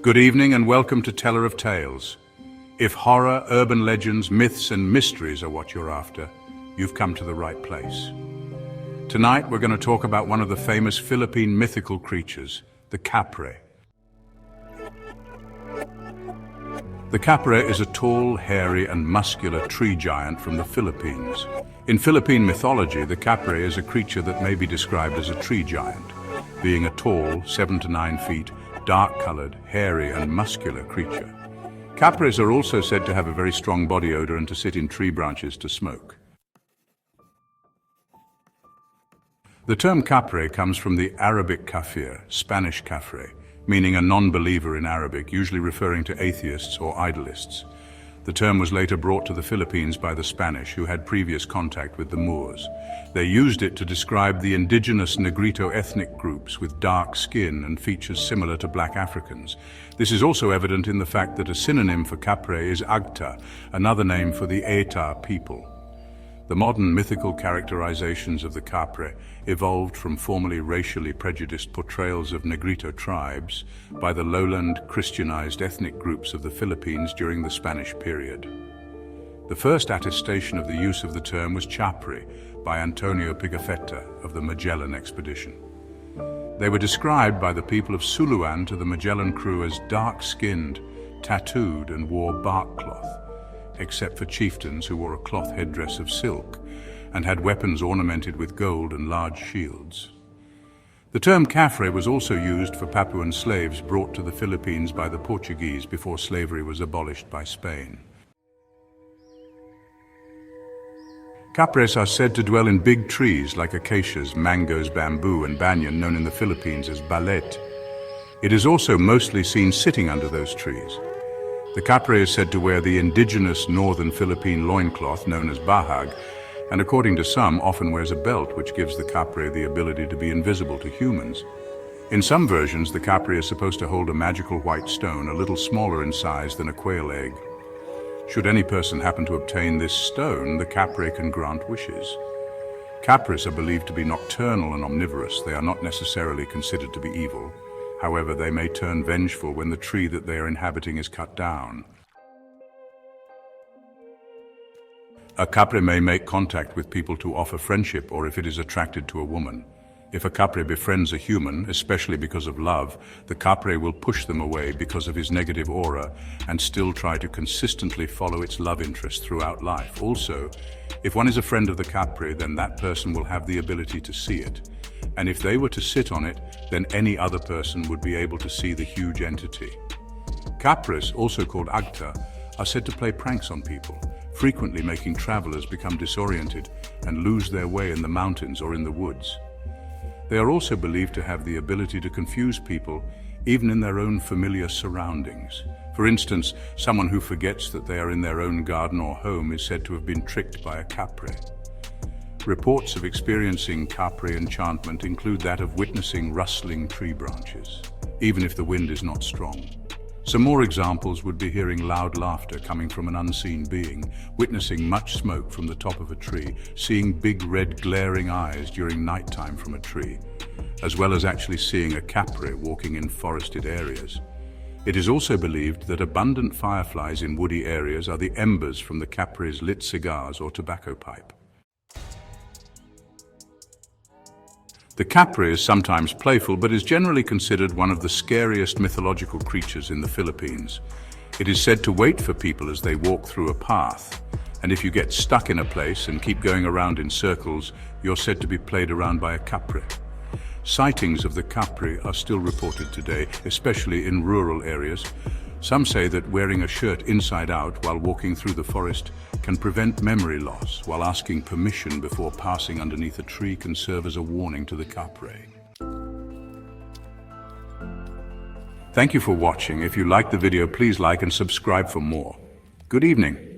Good evening and welcome to Teller of Tales. If horror, urban legends, myths and mysteries are what you're after, you've come to the right place. Tonight we're going to talk about one of the famous Philippine mythical creatures, the Kapre. The Kapre is a tall, hairy and muscular tree giant from the Philippines. In Philippine mythology, the Kapre is a creature that may be described as a tree giant, being a tall, 7 to 9 feet, dark-colored, hairy and muscular creature. Kapres are also said to have a very strong body odor and to sit in tree branches to smoke. The term Kapre comes from the Arabic kafir, Spanish kafre, meaning a non-believer in Arabic, usually referring to atheists or idolists. The term was later brought to the Philippines by the Spanish, who had previous contact with the Moors. They used it to describe the indigenous Negrito ethnic groups with dark skin and features similar to black Africans. This is also evident in the fact that a synonym for Kapre is Agta, another name for the Eta people. The modern mythical characterizations of the Kapre evolved from formerly racially prejudiced portrayals of Negrito tribes by the lowland Christianized ethnic groups of the Philippines during the Spanish period. The first attestation of the use of the term was Chapre by Antonio Pigafetta of the Magellan expedition. They were described by the people of Suluan to the Magellan crew as dark-skinned, tattooed and wore bark cloth, except for chieftains who wore a cloth headdress of silk and had weapons ornamented with gold and large shields. The term Kapre was also used for Papuan slaves brought to the Philippines by the Portuguese before slavery was abolished by Spain. Kapres are said to dwell in big trees like acacias, mangoes, bamboo and banyan, known in the Philippines as balet. It is also mostly seen sitting under those trees. The Kapre is said to wear the indigenous northern Philippine loincloth known as bahag, and according to some, often wears a belt which gives the Kapre the ability to be invisible to humans. In some versions, the Kapre is supposed to hold a magical white stone, a little smaller in size than a quail egg. Should any person happen to obtain this stone, the Kapre can grant wishes. Kapres are believed to be nocturnal and omnivorous. They are not necessarily considered to be evil. However, they may turn vengeful when the tree that they are inhabiting is cut down. A Kapre may make contact with people to offer friendship or if it is attracted to a woman. If a Kapre befriends a human, especially because of love, the Kapre will push them away because of his negative aura and still try to consistently follow its love interest throughout life. Also, if one is a friend of the Kapre, then that person will have the ability to see it. And if they were to sit on it, then any other person would be able to see the huge entity. Kapres, also called Agta, are said to play pranks on people, frequently making travelers become disoriented and lose their way in the mountains or in the woods. They are also believed to have the ability to confuse people, even in their own familiar surroundings. For instance, someone who forgets that they are in their own garden or home is said to have been tricked by a Kapre. Reports of experiencing Kapre enchantment include that of witnessing rustling tree branches, even if the wind is not strong. Some more examples would be hearing loud laughter coming from an unseen being, witnessing much smoke from the top of a tree, seeing big red glaring eyes during nighttime from a tree, as well as actually seeing a Kapre walking in forested areas. It is also believed that abundant fireflies in woody areas are the embers from the Kapre's lit cigars or tobacco pipe. The Kapre is sometimes playful, but is generally considered one of the scariest mythological creatures in the Philippines. It is said to wait for people as they walk through a path, and if you get stuck in a place and keep going around in circles, you're said to be played around by a Kapre. Sightings of the Kapre are still reported today, especially in rural areas. Some say that wearing a shirt inside out while walking through the forest can prevent memory loss, while asking permission before passing underneath a tree can serve as a warning to the Kapre. Thank you for watching. If you liked the video, please like and subscribe for more. Good evening.